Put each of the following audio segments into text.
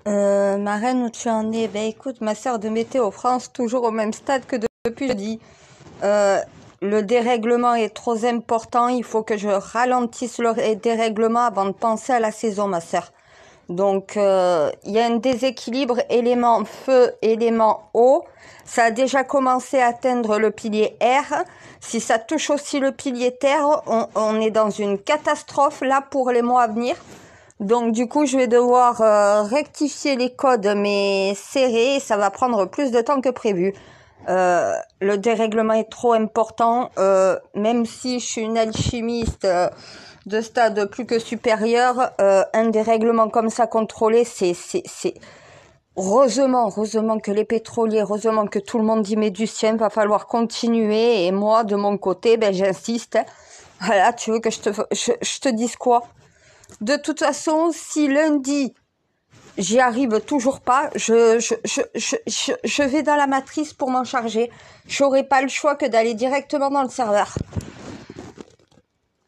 Ma reine, où tu en es? Ben écoute, ma sœur de Météo France, toujours au même stade que depuis jeudi. Euh, le dérèglement est trop important, il faut que je ralentisse le dérèglement avant de penser à la saison, ma sœur. Donc, il y a un déséquilibre élément feu, élément eau. Ça a déjà commencé à atteindre le pilier air. Si ça touche aussi le pilier terre, on est dans une catastrophe là pour les mois à venir. Donc du coup, je vais devoir rectifier les codes, mais serrés. Ça va prendre plus de temps que prévu. Le dérèglement est trop important. Même si je suis une alchimiste de stade plus que supérieur, un dérèglement comme ça contrôlé, c'est heureusement que les pétroliers, heureusement que tout le monde y met du sien. Va falloir continuer. Et moi, de mon côté, ben j'insiste. Voilà, tu veux que je te dise quoi? De toute façon, si lundi, j'y arrive toujours pas, je vais dans la matrice pour m'en charger. J'aurai pas le choix que d'aller directement dans le serveur.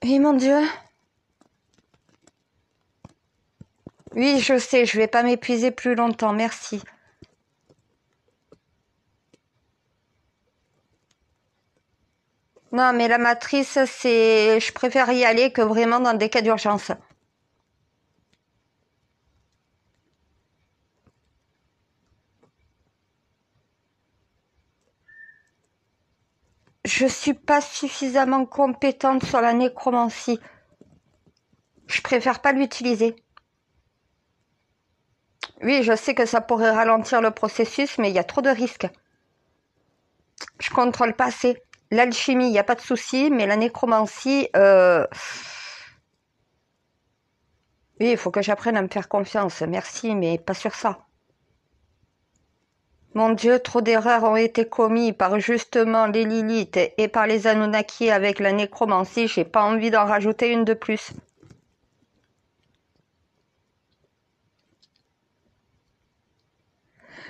Oui, mon Dieu. Oui, je sais, je vais pas m'épuiser plus longtemps, merci. Non, mais la matrice, je préfère y aller que vraiment dans des cas d'urgence. Je suis pas suffisamment compétente sur la nécromancie. Je préfère pas l'utiliser. Oui, je sais que ça pourrait ralentir le processus, mais il y a trop de risques. Je contrôle pas assez. L'alchimie, il n'y a pas de souci, mais la nécromancie, oui, il faut que j'apprenne à me faire confiance. Merci, mais pas sur ça. Mon Dieu, trop d'erreurs ont été commises par justement les Lilith et par les Anunnaki avec la nécromancie. J'ai pas envie d'en rajouter une de plus.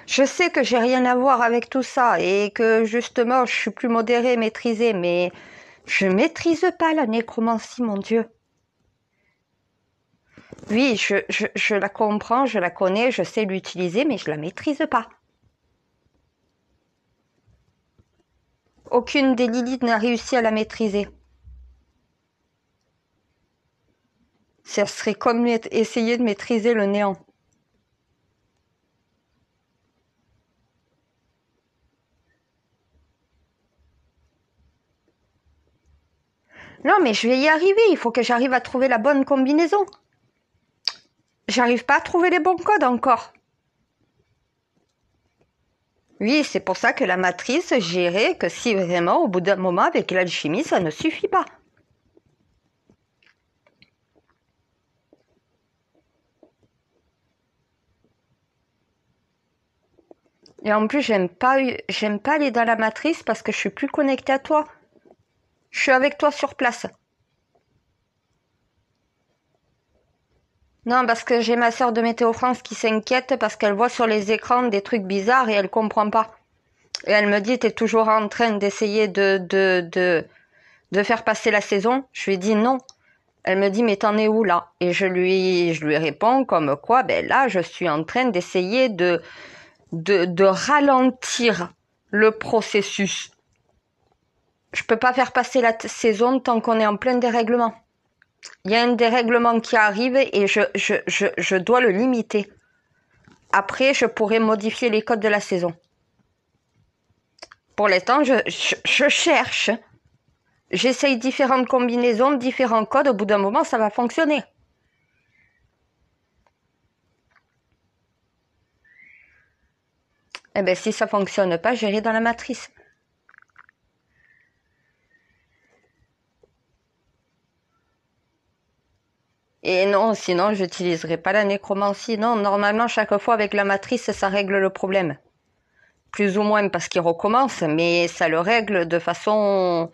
Je sais que j'ai rien à voir avec tout ça et que justement je suis plus modérée, maîtrisée, mais je maîtrise pas la nécromancie, mon Dieu. Oui, je la comprends, je la connais, je sais l'utiliser, mais je la maîtrise pas. Aucune des Lilith n'a réussi à la maîtriser. Ça serait comme essayer de maîtriser le néant. Non, mais je vais y arriver, il faut que j'arrive à trouver la bonne combinaison. J'arrive pas à trouver les bons codes encore. Oui, c'est pour ça que la matrice, j'irai que si vraiment, au bout d'un moment, avec l'alchimie, ça ne suffit pas. Et en plus, j'aime pas aller dans la matrice parce que je suis plus connectée à toi. Je suis avec toi sur place. Non, parce que j'ai ma sœur de Météo France qui s'inquiète parce qu'elle voit sur les écrans des trucs bizarres et elle comprend pas. Et elle me dit, t'es toujours en train d'essayer de faire passer la saison. Je lui dis non. Elle me dit, mais t'en es où là? Et je lui réponds comme quoi, ben là, je suis en train d'essayer de ralentir le processus. Je peux pas faire passer la saison tant qu'on est en plein dérèglement. Il y a un dérèglement qui arrive et je dois le limiter. Après, je pourrais modifier les codes de la saison. Pour l'instant, je cherche. J'essaye différentes combinaisons, différents codes. Au bout d'un moment, ça va fonctionner. Eh bien, si ça fonctionne pas, j'irai dans la matrice. Et non, sinon, j'utiliserai pas la nécromancie. Non, normalement, chaque fois avec la matrice, ça règle le problème. Plus ou moins parce qu'il recommence, mais ça le règle de façon...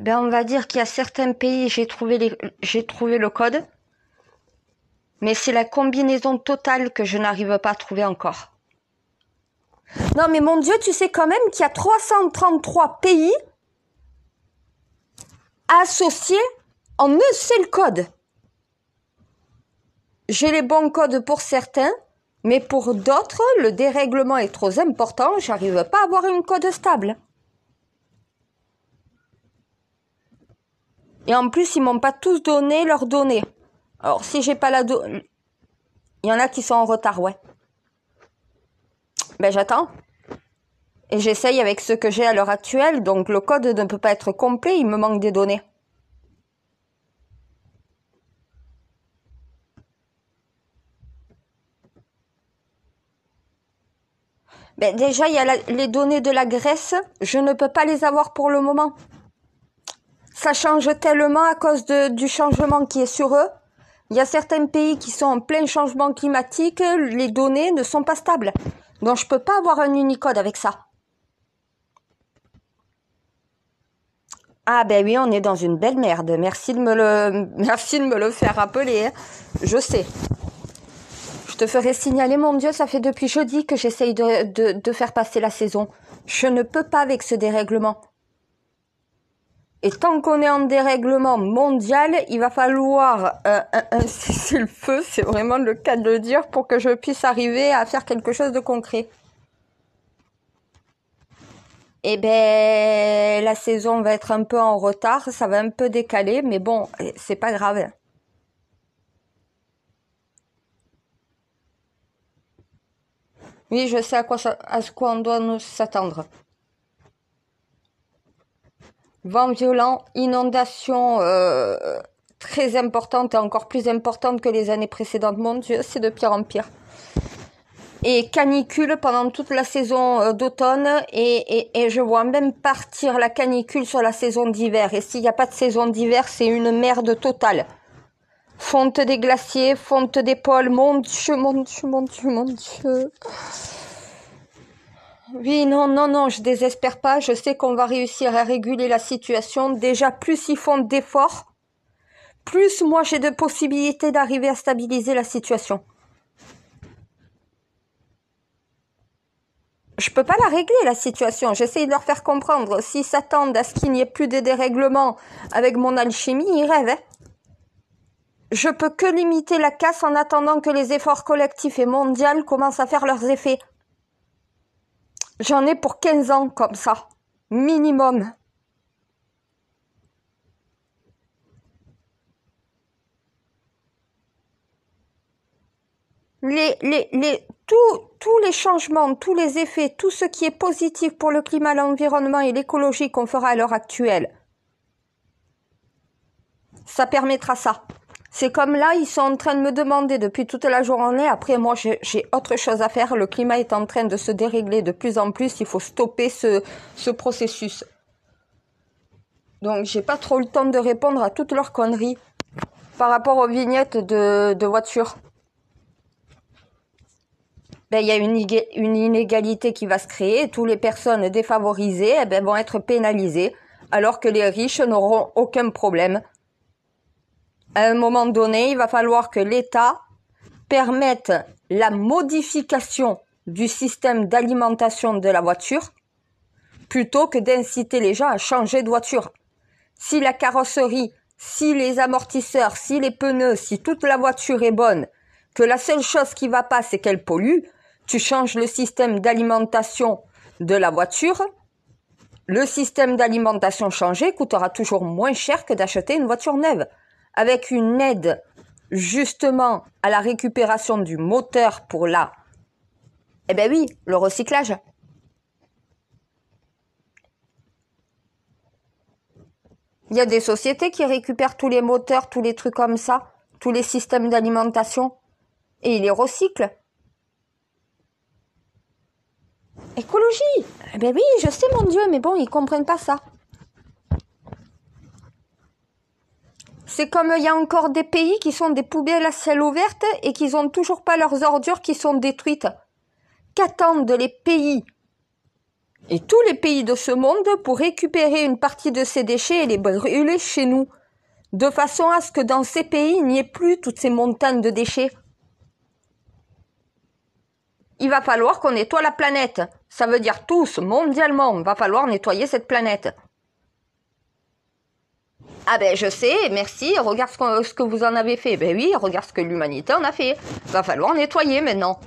Ben on va dire qu'il y a certains pays, j'ai trouvé le code. Mais c'est la combinaison totale que je n'arrive pas à trouver encore. Non mais mon Dieu, tu sais quand même qu'il y a 333 pays associés en un seul code. J'ai les bons codes pour certains, mais pour d'autres, le dérèglement est trop important, j'arrive pas à avoir une code stable. Et en plus, ils m'ont pas tous donné leurs données. Alors, si j'ai pas il y en a qui sont en retard, ouais. Ben, j'attends. Et j'essaye avec ce que j'ai à l'heure actuelle, donc le code ne peut pas être complet, il me manque des données. Ben, déjà, il y a les données de la Grèce, je ne peux pas les avoir pour le moment. Ça change tellement à cause du changement qui est sur eux. Il y a certains pays qui sont en plein changement climatique, les données ne sont pas stables. Donc je peux pas avoir un Unicode avec ça. Ah ben oui, on est dans une belle merde. Merci de me le faire rappeler. Hein. Je sais. Je te ferai signaler, mon Dieu, ça fait depuis jeudi que j'essaye de faire passer la saison. Je ne peux pas avec ce dérèglement. Et tant qu'on est en dérèglement mondial, il va falloir un cessez-le-feu, c'est vraiment le cas de le dire, pour que je puisse arriver à faire quelque chose de concret. Eh ben, la saison va être un peu en retard, ça va un peu décaler, mais bon, c'est pas grave. Oui, je sais à quoi on doit nous s'attendre. Vent violent, inondation très importante et encore plus importante que les années précédentes. Mon Dieu, c'est de pire en pire. Et canicule pendant toute la saison d'automne et je vois même partir la canicule sur la saison d'hiver. Et s'il n'y a pas de saison d'hiver, c'est une merde totale. Fonte des glaciers, fonte des pôles, mon Dieu, mon Dieu, mon Dieu, mon Dieu. Oui, non, je désespère pas. Je sais qu'on va réussir à réguler la situation. Déjà, plus ils font d'efforts, plus moi j'ai de possibilités d'arriver à stabiliser la situation. Je peux pas la régler, la situation. J'essaye de leur faire comprendre. S'ils s'attendent à ce qu'il n'y ait plus de dérèglement avec mon alchimie, ils rêvent. Hein. Je peux que limiter la casse en attendant que les efforts collectifs et mondiaux commencent à faire leurs effets. J'en ai pour 15 ans comme ça. Minimum. Tous les changements, tous les effets, tout ce qui est positif pour le climat, l'environnement et l'écologie qu'on fera à l'heure actuelle, ça permettra ça. C'est comme là, ils sont en train de me demander depuis toute la journée, après moi j'ai autre chose à faire, le climat est en train de se dérégler de plus en plus, il faut stopper ce processus. Donc j'ai pas trop le temps de répondre à toutes leurs conneries par rapport aux vignettes de voitures. Ben, il y a une inégalité qui va se créer, toutes les personnes défavorisées vont être pénalisées, alors que les riches n'auront aucun problème. À un moment donné, il va falloir que l'État permette la modification du système d'alimentation de la voiture, plutôt que d'inciter les gens à changer de voiture. Si la carrosserie, si les amortisseurs, si les pneus, si toute la voiture est bonne, que la seule chose qui va pas, c'est qu'elle pollue, tu changes le système d'alimentation de la voiture, le système d'alimentation changé coûtera toujours moins cher que d'acheter une voiture neuve. Avec une aide justement à la récupération du moteur pour le recyclage. Il y a des sociétés qui récupèrent tous les moteurs, tous les trucs comme ça, tous les systèmes d'alimentation, et ils les recyclent. Écologie! Oui, je sais mon Dieu, mais bon, ils comprennent pas ça. C'est comme il y a encore des pays qui sont des poubelles à ciel ouvert et qui n'ont toujours pas leurs ordures qui sont détruites. Qu'attendent les pays et tous les pays de ce monde pour récupérer une partie de ces déchets et les brûler chez nous? de façon à ce que dans ces pays, il n'y ait plus toutes ces montagnes de déchets. Il va falloir qu'on nettoie la planète. Ça veut dire tous, mondialement, il va falloir nettoyer cette planète. Ah ben je sais, merci, regarde ce que vous en avez fait. Ben oui, regarde ce que l'humanité en a fait. Va falloir nettoyer maintenant.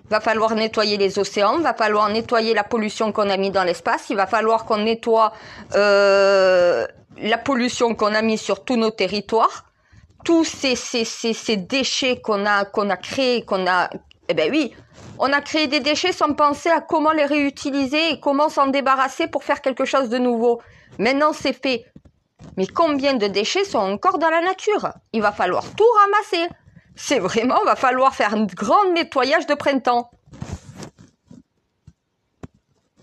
Va falloir nettoyer les océans, va falloir nettoyer la pollution qu'on a mis dans l'espace, il va falloir qu'on nettoie la pollution qu'on a mis sur tous nos territoires, tous ces déchets qu'on a créés, eh ben oui, on a créé des déchets sans penser à comment les réutiliser et comment s'en débarrasser pour faire quelque chose de nouveau. Maintenant c'est fait. Mais combien de déchets sont encore dans la nature? Il va falloir tout ramasser. C'est vraiment, va falloir faire un grand nettoyage de printemps.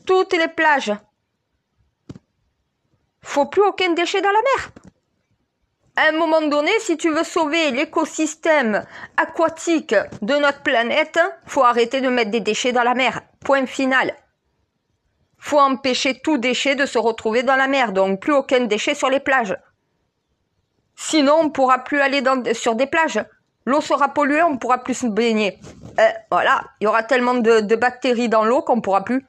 Toutes les plages. Faut plus aucun déchet dans la mer. À un moment donné, si tu veux sauver l'écosystème aquatique de notre planète, faut arrêter de mettre des déchets dans la mer. Point final. Faut empêcher tout déchet de se retrouver dans la mer, donc plus aucun déchet sur les plages. Sinon, on pourra plus aller sur des plages. L'eau sera polluée, on ne pourra plus se baigner. Voilà, il y aura tellement de bactéries dans l'eau qu'on ne pourra plus.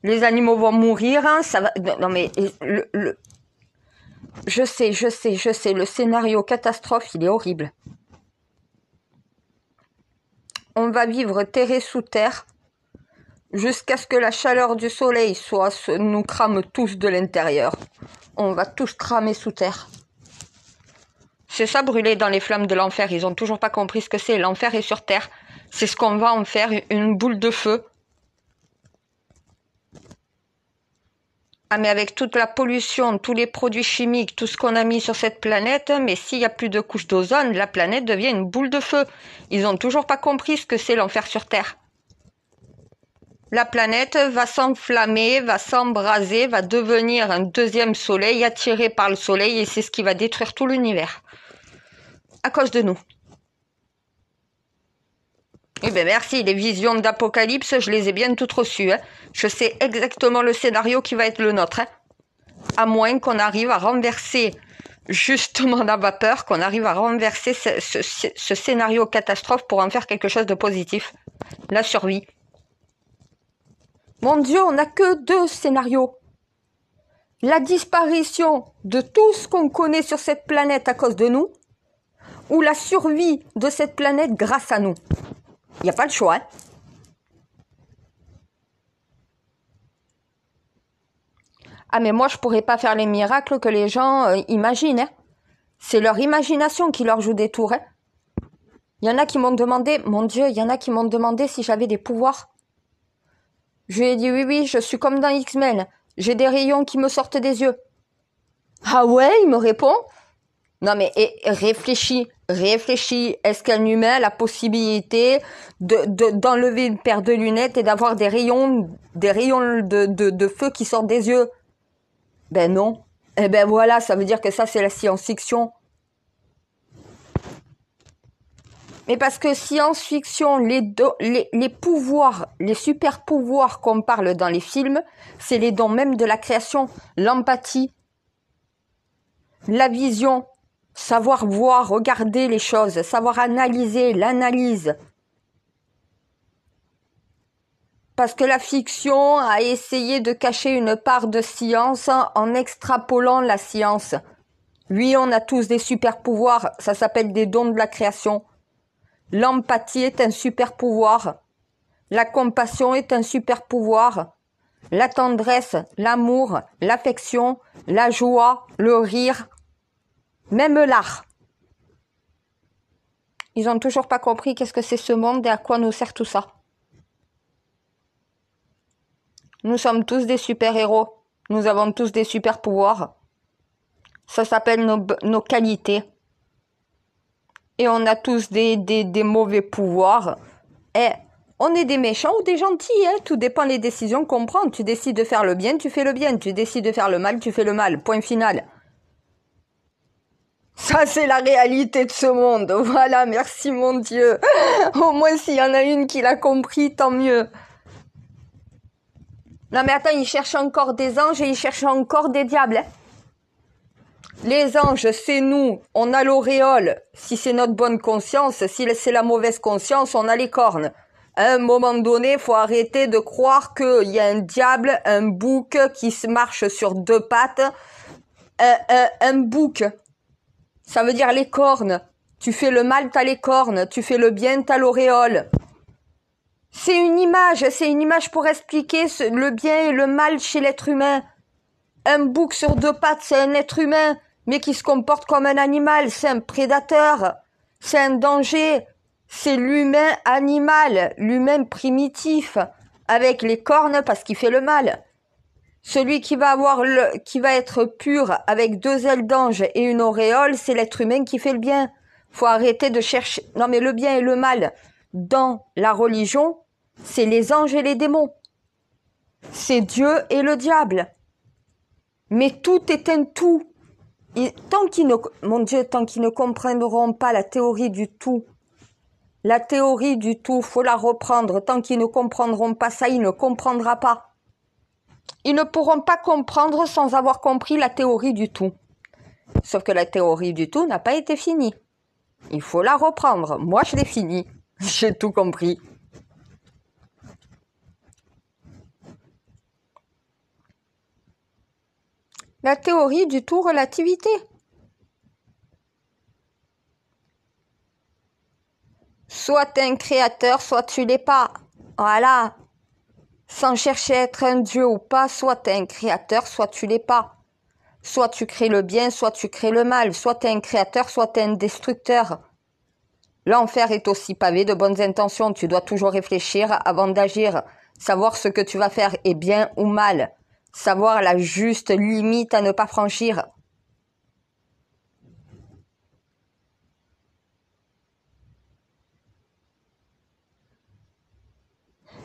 Les animaux vont mourir, hein, ça va... Non mais, je sais, le scénario catastrophe, il est horrible. On va vivre terré sous terre jusqu'à ce que la chaleur du soleil nous crame tous de l'intérieur. On va tous cramer sous terre. C'est ça, brûler dans les flammes de l'enfer. Ils ont toujours pas compris ce que c'est. L'enfer est sur terre. C'est ce qu'on va en faire, une boule de feu. Ah, mais avec toute la pollution, tous les produits chimiques, tout ce qu'on a mis sur cette planète, mais s'il n'y a plus de couche d'ozone, la planète devient une boule de feu. Ils ont toujours pas compris ce que c'est l'enfer sur terre. La planète va s'enflammer, va s'embraser, va devenir un deuxième soleil attiré par le soleil et c'est ce qui va détruire tout l'univers. À cause de nous. Eh bien merci, les visions d'apocalypse, je les ai bien toutes reçues. Hein. Je sais exactement le scénario qui va être le nôtre. Hein. À moins qu'on arrive à renverser justement la vapeur, qu'on arrive à renverser ce scénario catastrophe pour en faire quelque chose de positif. La survie. Mon Dieu, on n'a que 2 scénarios. La disparition de tout ce qu'on connaît sur cette planète à cause de nous, ou la survie de cette planète grâce à nous. Il n'y a pas le choix. Hein. Ah mais moi je pourrais pas faire les miracles que les gens imaginent. Hein. C'est leur imagination qui leur joue des tours. Hein. Il y en a qui m'ont demandé, mon Dieu, il y en a qui m'ont demandé si j'avais des pouvoirs. Je lui ai dit oui, je suis comme dans X-Men. J'ai des rayons qui me sortent des yeux. Ah ouais, il me répond. Non mais réfléchis. Est-ce qu'un humain a la possibilité d'enlever une paire de lunettes et d'avoir des rayons de feu qui sortent des yeux? Ben non. Eh ben voilà, ça veut dire que ça c'est la science-fiction. Mais parce que science-fiction, les pouvoirs, les super pouvoirs qu'on parle dans les films, c'est les dons même de la création, l'empathie, la vision. Savoir voir, regarder les choses, savoir analyser, l'analyse. Parce que la fiction a essayé de cacher une part de science en extrapolant la science. Oui, on a tous des super pouvoirs, ça s'appelle des dons de la création. L'empathie est un super pouvoir. La compassion est un super pouvoir. La tendresse, l'amour, l'affection, la joie, le rire. Même l'art. Ils ont toujours pas compris qu'est-ce que c'est ce monde et à quoi nous sert tout ça. Nous sommes tous des super-héros. Nous avons tous des super-pouvoirs. Ça s'appelle nos qualités. Et on a tous des mauvais pouvoirs. Et on est des méchants ou des gentils. Hein. Tout dépend des décisions qu'on prend. Tu décides de faire le bien, tu fais le bien. Tu décides de faire le mal, tu fais le mal. Point final. Ça, c'est la réalité de ce monde. Voilà, merci mon Dieu. Au moins, s'il y en a une qui l'a compris, tant mieux. Non mais attends, il cherche encore des anges et il cherche encore des diables. Hein. Les anges, c'est nous, on a l'auréole. Si c'est notre bonne conscience, si c'est la mauvaise conscience, on a les cornes. À un moment donné, faut arrêter de croire qu'il y a un diable, un bouc qui se marche sur deux pattes. Un bouc, ça veut dire les cornes. Tu fais le mal, t'as les cornes. Tu fais le bien, t'as l'auréole. C'est une image pour expliquer le bien et le mal chez l'être humain. Un bouc sur deux pattes, c'est un être humain, mais qui se comporte comme un animal. C'est un prédateur. C'est un danger. C'est l'humain animal, l'humain primitif, avec les cornes parce qu'il fait le mal. Celui qui va être pur avec deux ailes d'ange et une auréole, c'est l'être humain qui fait le bien. Faut arrêter de chercher. Non, mais le bien et le mal dans la religion, c'est les anges et les démons. C'est Dieu et le diable. Mais tout est un tout. Et tant qu'ils ne comprendront pas la théorie du tout, faut la reprendre. Tant qu'ils ne comprendront pas ça, ils ne comprendront pas. Ils ne pourront pas comprendre sans avoir compris la théorie du tout. Sauf que la théorie du tout n'a pas été finie. Il faut la reprendre. Moi, je l'ai finie. J'ai tout compris. La théorie du tout relativité. Soit tu es un créateur, soit tu l'es pas. Voilà. Sans chercher à être un dieu ou pas, soit tu es un créateur, soit tu l'es pas. Soit tu crées le bien, soit tu crées le mal. Soit tu es un créateur, soit tu es un destructeur. L'enfer est aussi pavé de bonnes intentions. Tu dois toujours réfléchir avant d'agir. Savoir ce que tu vas faire est bien ou mal. Savoir la juste limite à ne pas franchir.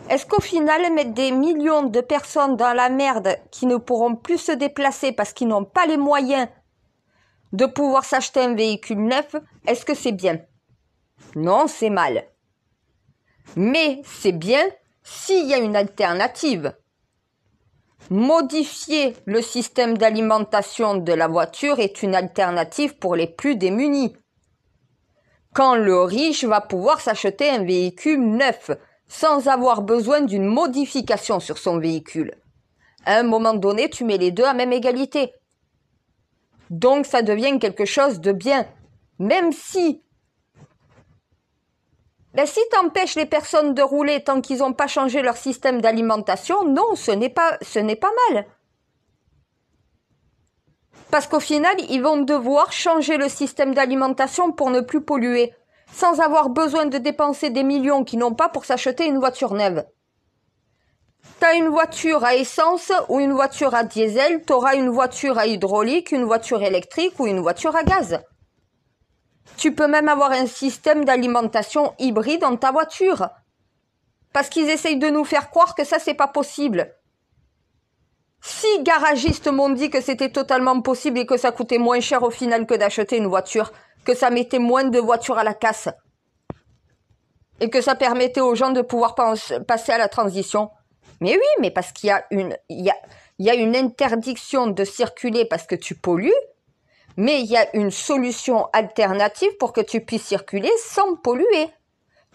Est-ce qu'au final, mettre des millions de personnes dans la merde qui ne pourront plus se déplacer parce qu'ils n'ont pas les moyens de pouvoir s'acheter un véhicule neuf, est-ce que c'est bien? Non, c'est mal. Mais c'est bien s'il y a une alternative. Modifier le système d'alimentation de la voiture est une alternative pour les plus démunis. Quand le riche va pouvoir s'acheter un véhicule neuf, sans avoir besoin d'une modification sur son véhicule. À un moment donné, tu mets les deux à même égalité. Donc, ça devient quelque chose de bien. Même si t'empêches les personnes de rouler tant qu'ils n'ont pas changé leur système d'alimentation, non, ce n'est pas mal. Parce qu'au final, ils vont devoir changer le système d'alimentation pour ne plus polluer, sans avoir besoin de dépenser des millions qu'ils n'ont pas pour s'acheter une voiture neuve. T'as une voiture à essence ou une voiture à diesel, t'auras une voiture à hydraulique, une voiture électrique ou une voiture à gaz. Tu peux même avoir un système d'alimentation hybride dans ta voiture. Parce qu'ils essayent de nous faire croire que ça, c'est pas possible. Si garagistes m'ont dit que c'était totalement possible et que ça coûtait moins cher au final que d'acheter une voiture, que ça mettait moins de voitures à la casse et que ça permettait aux gens de pouvoir passer à la transition. Mais oui, mais parce qu'il y a une interdiction de circuler parce que tu pollues, mais il y a une solution alternative pour que tu puisses circuler sans polluer.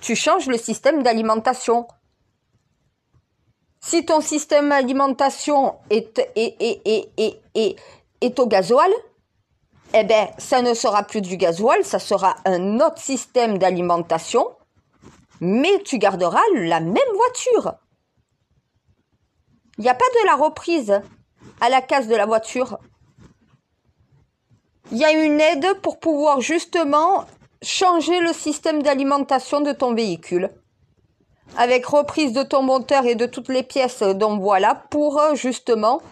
Tu changes le système d'alimentation. Si ton système d'alimentation est au gasoil, eh ben, ça ne sera plus du gasoil, ça sera un autre système d'alimentation, mais tu garderas la même voiture. Il n'y a pas de la reprise à la casse de la voiture. Il y a une aide pour pouvoir justement changer le système d'alimentation de ton véhicule. Avec reprise de ton moteur et de toutes les pièces dont voilà pour justement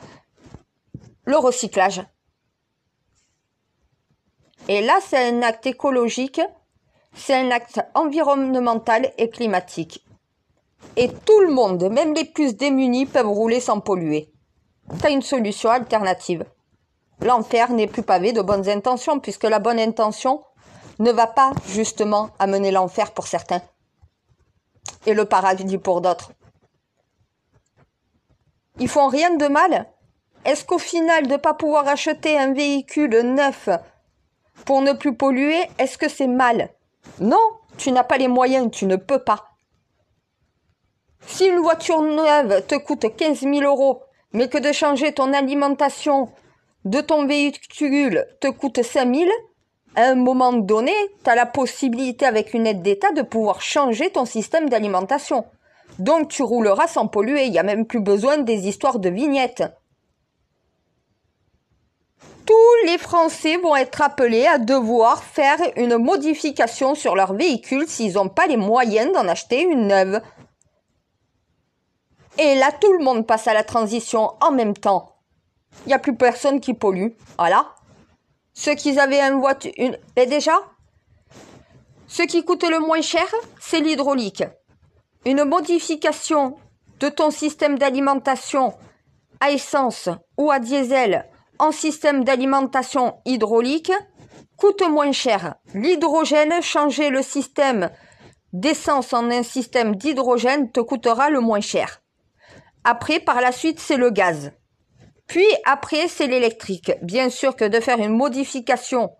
le recyclage. Et là, c'est un acte écologique, c'est un acte environnemental et climatique. Et tout le monde, même les plus démunis, peuvent rouler sans polluer. Tu as une solution alternative. L'enfer n'est plus pavé de bonnes intentions, puisque la bonne intention ne va pas justement amener l'enfer pour certains et le paradis pour d'autres. Ils font rien de mal, est-ce qu'au final, de ne pas pouvoir acheter un véhicule neuf pour ne plus polluer, est-ce que c'est mal? Non, tu n'as pas les moyens, tu ne peux pas. Si une voiture neuve te coûte 15 000 €, mais que de changer ton alimentation de ton véhicule te coûte 5 000, à un moment donné, tu as la possibilité avec une aide d'État de pouvoir changer ton système d'alimentation. Donc tu rouleras sans polluer, il n'y a même plus besoin des histoires de vignettes. Tous les Français vont être appelés à devoir faire une modification sur leur véhicule s'ils n'ont pas les moyens d'en acheter une neuve. Et là, tout le monde passe à la transition en même temps. Il n'y a plus personne qui pollue. Voilà. Ceux qui avaient une voiture... Et déjà, ce qui coûte le moins cher, c'est l'hydraulique. Une modification de ton système d'alimentation à essence ou à diesel en système d'alimentation hydraulique coûte moins cher. L'hydrogène, changer le système d'essence en un système d'hydrogène te coûtera le moins cher. Après, par la suite, c'est le gaz. Puis après, c'est l'électrique. Bien sûr que de faire une modification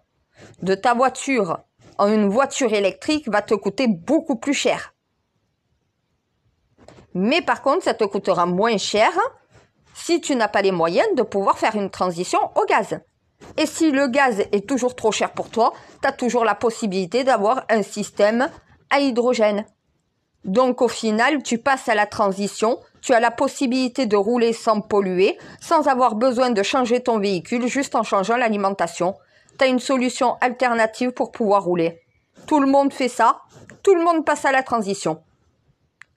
de ta voiture en une voiture électrique va te coûter beaucoup plus cher. Mais par contre, ça te coûtera moins cher si tu n'as pas les moyens de pouvoir faire une transition au gaz. Et si le gaz est toujours trop cher pour toi, tu as toujours la possibilité d'avoir un système à hydrogène. Donc au final, tu passes à la transition, tu as la possibilité de rouler sans polluer, sans avoir besoin de changer ton véhicule, juste en changeant l'alimentation. Tu as une solution alternative pour pouvoir rouler. Tout le monde fait ça, tout le monde passe à la transition.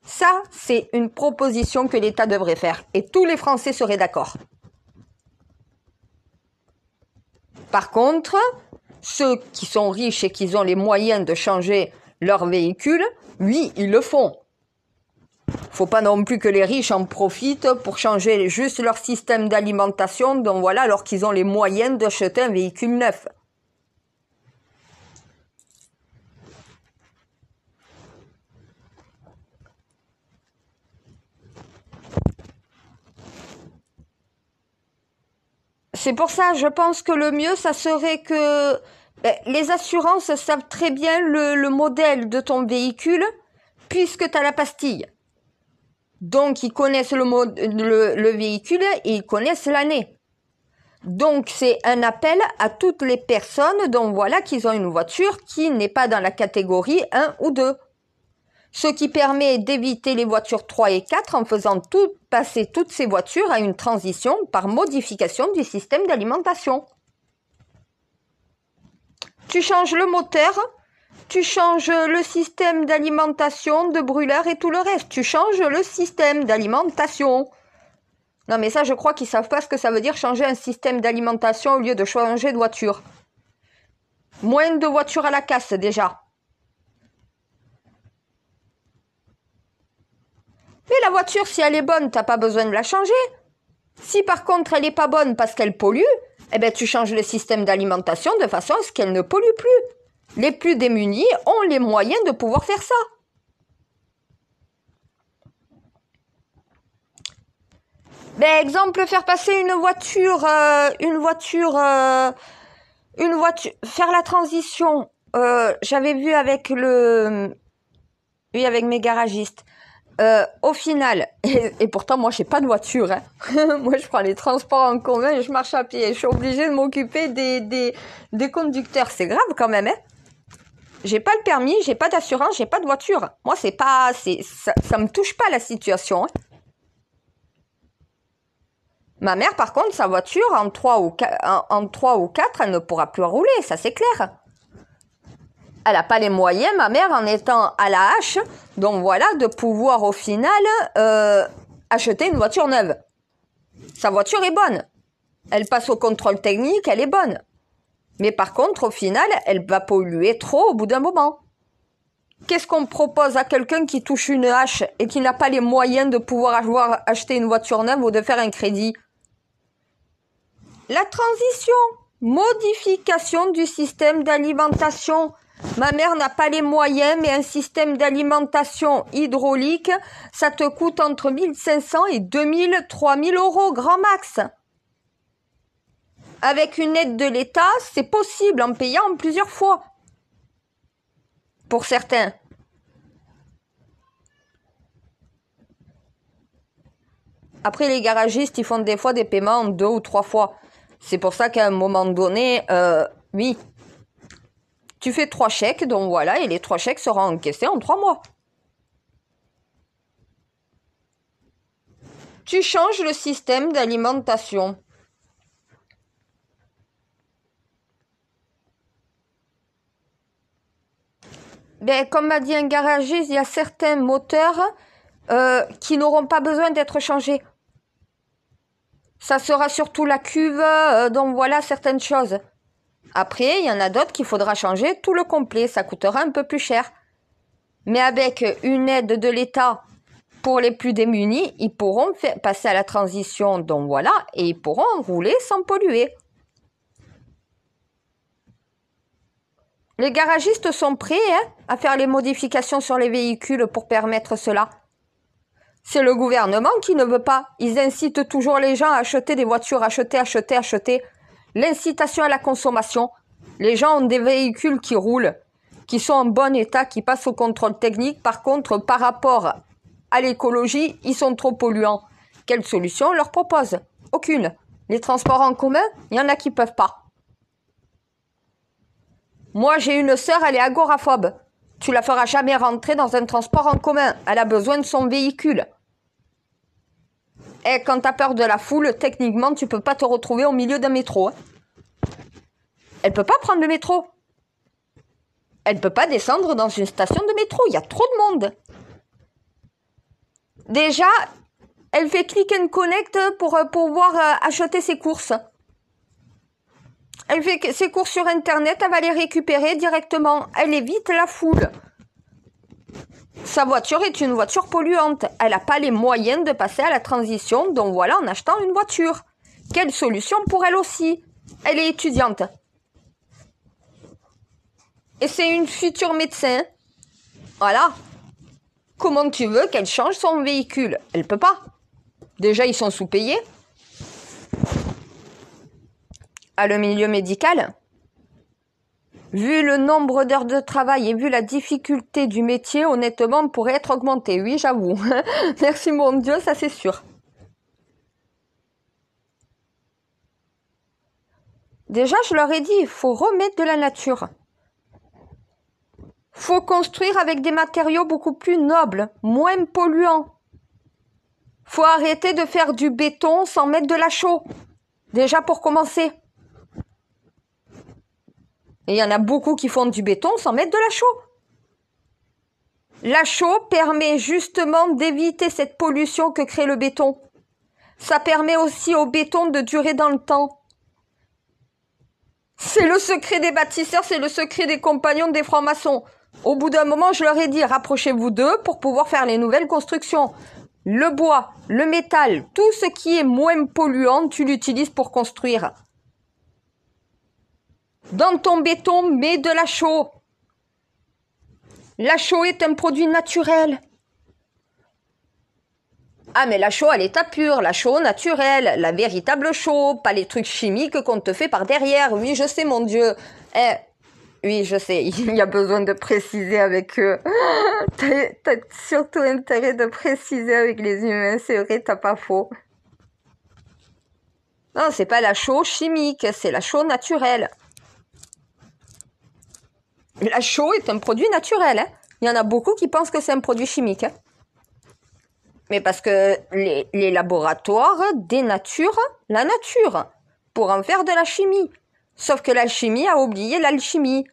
Ça, c'est une proposition que l'État devrait faire et tous les Français seraient d'accord. Par contre, ceux qui sont riches et qui ont les moyens de changer leur véhicule, oui, ils le font. Faut pas non plus que les riches en profitent pour changer juste leur système d'alimentation, donc voilà, alors qu'ils ont les moyens d'acheter un véhicule neuf. C'est pour ça, je pense que le mieux, ça serait que les assurances savent très bien le modèle de ton véhicule, puisque tu as la pastille. Donc, ils connaissent le véhicule et ils connaissent l'année. Donc, c'est un appel à toutes les personnes dont voilà qu'ils ont une voiture qui n'est pas dans la catégorie 1 ou 2. Ce qui permet d'éviter les voitures 3 et 4 en faisant passer toutes ces voitures à une transition par modification du système d'alimentation. Tu changes le moteur, tu changes le système d'alimentation, de brûleur et tout le reste. Tu changes le système d'alimentation. Non mais ça, je crois qu'ils savent pas ce que ça veut dire changer un système d'alimentation au lieu de changer de voiture. Moins de voitures à la casse déjà. Mais la voiture, si elle est bonne, t'as pas besoin de la changer. Si par contre elle est pas bonne parce qu'elle pollue, eh ben tu changes le système d'alimentation de façon à ce qu'elle ne pollue plus. Les plus démunis ont les moyens de pouvoir faire ça. Ben, exemple, faire passer une voiture, faire la transition. J'avais vu avec avec mes garagistes. Au final, et pourtant moi j'ai pas de voiture, hein. Moi je prends les transports en commun et je marche à pied. Je suis obligée de m'occuper des conducteurs, c'est grave quand même, hein. J'ai pas le permis, j'ai pas d'assurance, j'ai pas de voiture. Moi ça me touche pas la situation, hein. Ma mère par contre, sa voiture en 3 ou 4, elle ne pourra plus rouler, ça c'est clair. Elle n'a pas les moyens, ma mère, en étant à la hache, donc voilà, de pouvoir au final acheter une voiture neuve. Sa voiture est bonne. Elle passe au contrôle technique, elle est bonne. Mais par contre, au final, elle va polluer trop au bout d'un moment. Qu'est-ce qu'on propose à quelqu'un qui touche une hache et qui n'a pas les moyens de pouvoir acheter une voiture neuve ou de faire un crédit? La transition, modification du système d'alimentation. Ma mère n'a pas les moyens, mais un système d'alimentation hydraulique, ça te coûte entre 1 500 et 2 000, 3 000 € grand max. Avec une aide de l'État, c'est possible en payant plusieurs fois. Pour certains. Après, les garagistes, ils font des fois des paiements en 2 ou 3 fois. C'est pour ça qu'à un moment donné, oui, tu fais 3 chèques, donc voilà, et les 3 chèques seront encaissés en 3 mois. Tu changes le système d'alimentation. Ben, comme m'a dit un garagiste, il y a certains moteurs qui n'auront pas besoin d'être changés. Ça sera surtout la cuve, donc voilà certaines choses. Après, il y en a d'autres qu'il faudra changer tout le complet. Ça coûtera un peu plus cher. Mais avec une aide de l'État pour les plus démunis, ils pourront passer à la transition, donc voilà, et ils pourront rouler sans polluer. Les garagistes sont prêts à faire les modifications sur les véhicules pour permettre cela. C'est le gouvernement qui ne veut pas. Ils incitent toujours les gens à acheter des voitures, acheter. L'incitation à la consommation. Les gens ont des véhicules qui roulent, qui sont en bon état, qui passent au contrôle technique. Par contre, par rapport à l'écologie, ils sont trop polluants. Quelle solution on leur propose? Aucune. Les transports en commun, il y en a qui peuvent pas. Moi, j'ai une sœur, elle est agoraphobe. Tu la feras jamais rentrer dans un transport en commun. Elle a besoin de son véhicule. Et quand tu as peur de la foule, techniquement, tu peux pas te retrouver au milieu d'un métro. Elle peut pas prendre le métro. Elle peut pas descendre dans une station de métro. Il y a trop de monde. Déjà, elle fait click and connect pour pouvoir acheter ses courses. Elle fait ses courses sur Internet, elle va les récupérer directement. Elle évite la foule. Sa voiture est une voiture polluante. Elle n'a pas les moyens de passer à la transition, donc voilà, en achetant une voiture. Quelle solution pour elle aussi? Elle est étudiante. Et c'est une future médecin. Voilà. Comment tu veux qu'elle change son véhicule? Elle peut pas. Déjà, ils sont sous-payés. À le milieu médical, vu le nombre d'heures de travail et vu la difficulté du métier, honnêtement, pourrait être augmenté. Oui, j'avoue. Merci mon Dieu, ça c'est sûr. Déjà, je leur ai dit, il faut remettre de la nature. Faut construire avec des matériaux beaucoup plus nobles, moins polluants. Faut arrêter de faire du béton sans mettre de la chaux. Déjà pour commencer. Et il y en a beaucoup qui font du béton sans mettre de la chaux. La chaux permet justement d'éviter cette pollution que crée le béton. Ça permet aussi au béton de durer dans le temps. C'est le secret des bâtisseurs, c'est le secret des compagnons des francs-maçons. Au bout d'un moment, je leur ai dit, rapprochez-vous d'eux pour pouvoir faire les nouvelles constructions. Le bois, le métal, tout ce qui est moins polluant, tu l'utilises pour construire. Dans ton béton, mets de la chaux. La chaux est un produit naturel. Ah, mais la chaux à l'état pur, la chaux naturelle, la véritable chaux, pas les trucs chimiques qu'on te fait par derrière. Oui, je sais, mon Dieu. Oui, je sais, il y a besoin de préciser avec eux. T'as surtout intérêt de préciser avec les humains, c'est vrai, t'as pas faux. Non, c'est pas la chaux chimique, c'est la chaux naturelle. La chaux est un produit naturel. Hein. Il y en a beaucoup qui pensent que c'est un produit chimique. Hein. Mais parce que les laboratoires dénaturent la nature pour en faire de la chimie. Sauf que l'alchimie a oublié l'alchimie.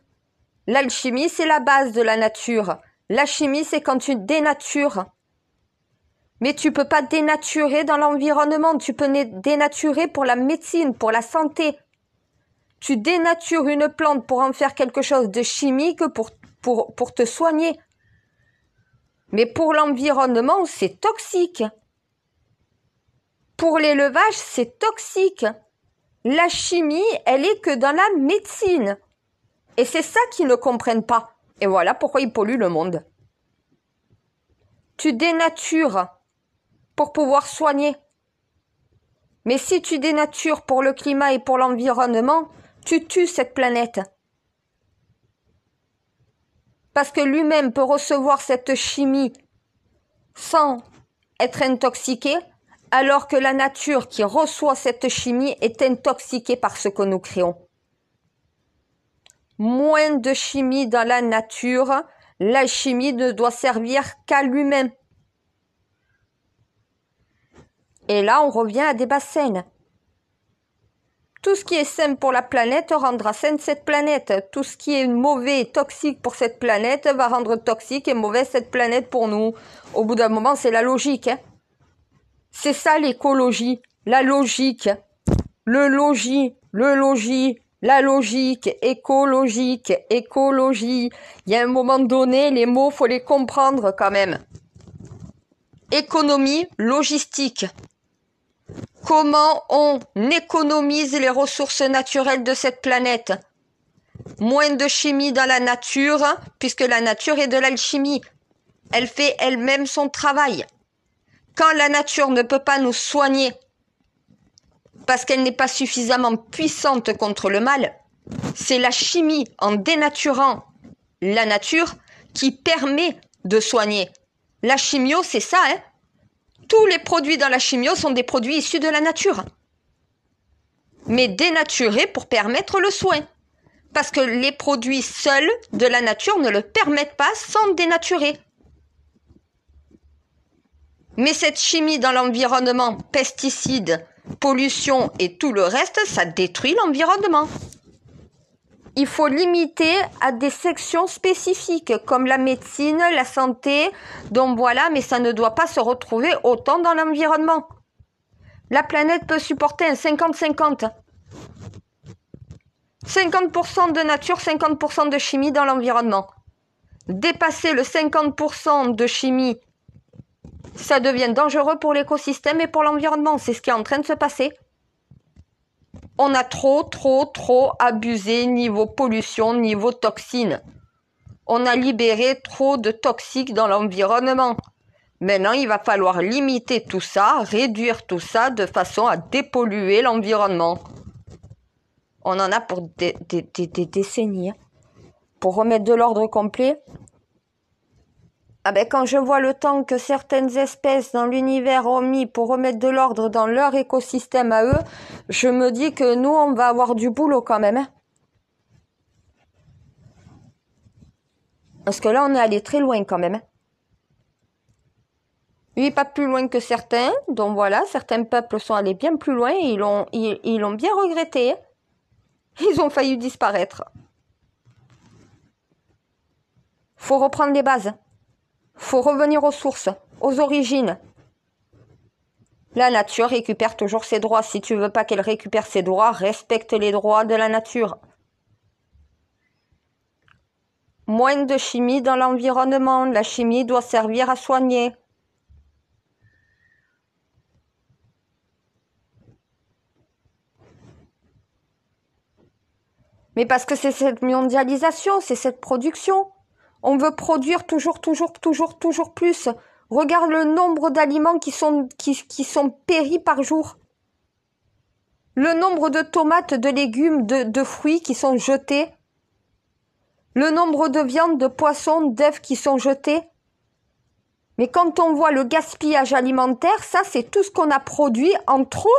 L'alchimie, c'est la base de la nature. La chimie, c'est quand tu dénatures. Mais tu peux pas dénaturer dans l'environnement. Tu peux dénaturer pour la médecine, pour la santé. Tu dénatures une plante pour en faire quelque chose de chimique pour te soigner. Mais pour l'environnement, c'est toxique. Pour l'élevage, c'est toxique. La chimie, elle est que dans la médecine. Et c'est ça qu'ils ne comprennent pas. Et voilà pourquoi ils polluent le monde. Tu dénatures pour pouvoir soigner. Mais si tu dénatures pour le climat et pour l'environnement, tu tues cette planète. Parce que lui-même peut recevoir cette chimie sans être intoxiqué, alors que la nature qui reçoit cette chimie est intoxiquée par ce que nous créons. Moins de chimie dans la nature, la chimie ne doit servir qu'à lui-même. Et là, on revient à des bassins. Tout ce qui est sain pour la planète rendra saine cette planète. Tout ce qui est mauvais et toxique pour cette planète va rendre toxique et mauvais cette planète pour nous. Au bout d'un moment, c'est la logique. C'est ça l'écologie, la logique. La logique, écologie. Il y a un moment donné, les mots, faut les comprendre quand même. Économie, logistique. Comment on économise les ressources naturelles de cette planète? Moins de chimie dans la nature, puisque la nature est de l'alchimie. Elle fait elle-même son travail. Quand la nature ne peut pas nous soigner, parce qu'elle n'est pas suffisamment puissante contre le mal, c'est la chimie, en dénaturant la nature, qui permet de soigner. La chimio, c'est ça, hein? Tous les produits dans la chimio sont des produits issus de la nature. Mais dénaturés pour permettre le soin. Parce que les produits seuls de la nature ne le permettent pas sans dénaturer. Mais cette chimie dans l'environnement, pesticides, pollution et tout le reste, ça détruit l'environnement. Il faut limiter à des sections spécifiques, comme la médecine, la santé, donc voilà, mais ça ne doit pas se retrouver autant dans l'environnement. La planète peut supporter un 50-50. 50% de nature, 50% de chimie dans l'environnement. Dépasser le 50% de chimie, ça devient dangereux pour l'écosystème et pour l'environnement. C'est ce qui est en train de se passer. On a trop abusé niveau pollution, niveau toxines. On a libéré trop de toxiques dans l'environnement. Maintenant, il va falloir limiter tout ça, réduire tout ça de façon à dépolluer l'environnement. On en a pour des décennies. Pour remettre de l'ordre complet. Quand je vois le temps que certaines espèces dans l'univers ont mis pour remettre de l'ordre dans leur écosystème à eux, je me dis que nous, on va avoir du boulot quand même. Parce que là, on est allé très loin quand même. Oui, pas plus loin que certains. Donc voilà, certains peuples sont allés bien plus loin et ils l'ont bien regretté. Ils ont failli disparaître. Faut reprendre les bases. Faut revenir aux sources, aux origines. La nature récupère toujours ses droits. Si tu veux pas qu'elle récupère ses droits, respecte les droits de la nature. Moins de chimie dans l'environnement. La chimie doit servir à soigner. Mais parce que c'est cette mondialisation, c'est cette production. On veut produire toujours plus. Regarde le nombre d'aliments qui sont péris par jour. Le nombre de tomates, de légumes, de fruits qui sont jetés. Le nombre de viandes, de poissons, d'œufs qui sont jetés. Mais quand on voit le gaspillage alimentaire, ça c'est tout ce qu'on a produit en trop.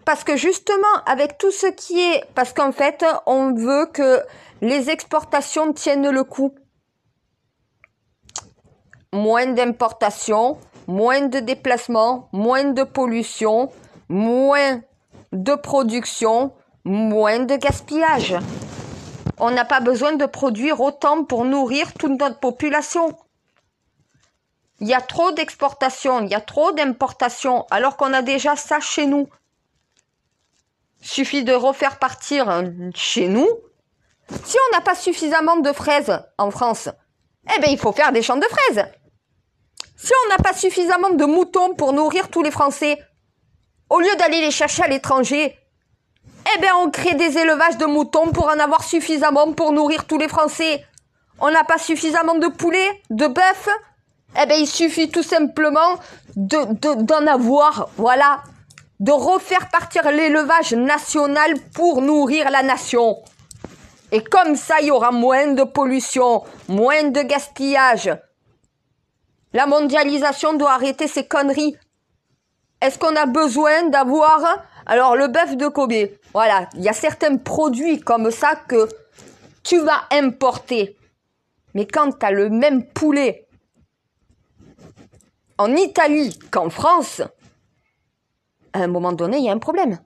Parce que justement, avec tout ce qui est... Parce qu'en fait, on veut que les exportations tiennent le coup. Moins d'importations, moins de déplacements, moins de pollution, moins de production, moins de gaspillage. On n'a pas besoin de produire autant pour nourrir toute notre population. Il y a trop d'exportations, il y a trop d'importations, alors qu'on a déjà ça chez nous. Suffit de refaire partir chez nous. Si on n'a pas suffisamment de fraises en France, il faut faire des champs de fraises. Si on n'a pas suffisamment de moutons pour nourrir tous les Français, au lieu d'aller les chercher à l'étranger, on crée des élevages de moutons pour en avoir suffisamment pour nourrir tous les Français. On n'a pas suffisamment de poulets, de bœufs. Eh ben, il suffit tout simplement d'en avoir, voilà, de refaire partir l'élevage national pour nourrir la nation. Et comme ça, il y aura moins de pollution, moins de gaspillage. La mondialisation doit arrêter ces conneries. Est-ce qu'on a besoin d'avoir... Alors, le bœuf de Kobe, voilà, il y a certains produits comme ça que tu vas importer. Mais quand tu as le même poulet en Italie qu'en France, à un moment donné, il y a un problème.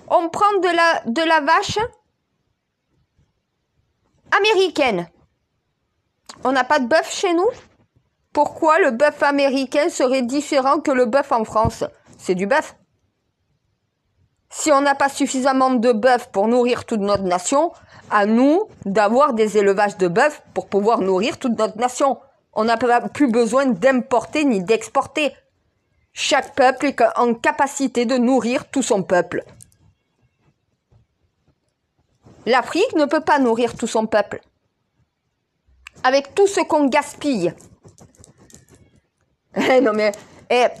On prend de la vache américaine. On n'a pas de bœuf chez nous? Pourquoi le bœuf américain serait différent que le bœuf en France? C'est du bœuf. Si on n'a pas suffisamment de bœuf pour nourrir toute notre nation, à nous d'avoir des élevages de bœuf pour pouvoir nourrir toute notre nation. On n'a plus besoin d'importer ni d'exporter. Chaque peuple est en capacité de nourrir tout son peuple. L'Afrique ne peut pas nourrir tout son peuple. Avec tout ce qu'on gaspille. Non mais,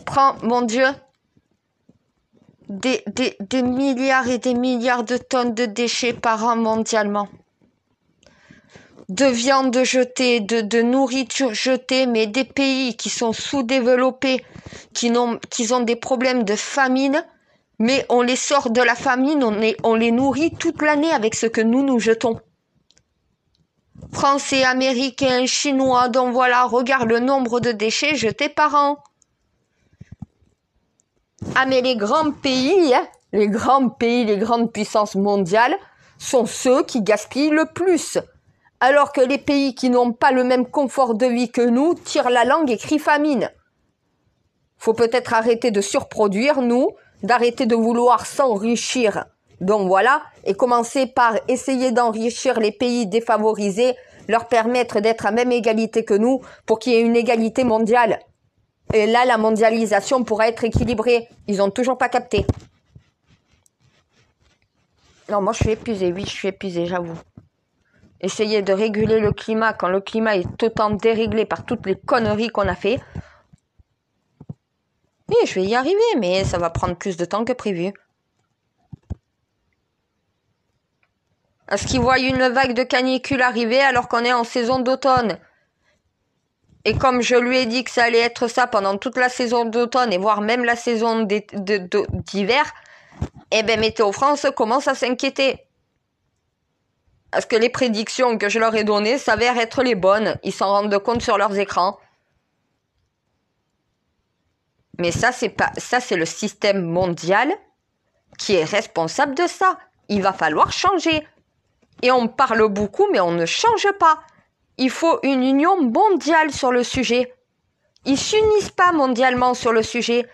prends, mon Dieu, des milliards et des milliards de tonnes de déchets par an mondialement. De viande jetée, de nourriture jetée, mais des pays qui sont sous-développés, qui ont des problèmes de famine, mais on les sort de la famine, on les nourrit toute l'année avec ce que nous jetons. Français, Américains, Chinois, donc voilà, regarde le nombre de déchets jetés par an. Ah mais les grands pays, les grandes puissances mondiales sont ceux qui gaspillent le plus. Alors que les pays qui n'ont pas le même confort de vie que nous tirent la langue et crient famine. Faut peut-être arrêter de surproduire, nous, d'arrêter de vouloir s'enrichir. Donc voilà, et commencer par essayer d'enrichir les pays défavorisés, leur permettre d'être à même égalité que nous pour qu'il y ait une égalité mondiale. Et là, la mondialisation pourra être équilibrée. Ils ont toujours pas capté. Non, moi je suis épuisée, oui, je suis épuisée, j'avoue. Essayer de réguler le climat quand le climat est autant déréglé par toutes les conneries qu'on a fait. Oui, je vais y arriver, mais ça va prendre plus de temps que prévu. Est-ce qu'ils voient une vague de canicule arriver alors qu'on est en saison d'automne? Et comme je lui ai dit que ça allait être ça pendant toute la saison d'automne et voire même la saison d'hiver, eh ben Météo France commence à s'inquiéter. Est-ce que les prédictions que je leur ai données s'avèrent être les bonnes? Ils s'en rendent compte sur leurs écrans. Mais ça, c'est le système mondial qui est responsable de ça. Il va falloir changer. Et on parle beaucoup, mais on ne change pas. Il faut une union mondiale sur le sujet. Ils s'unissent pas mondialement sur le sujet.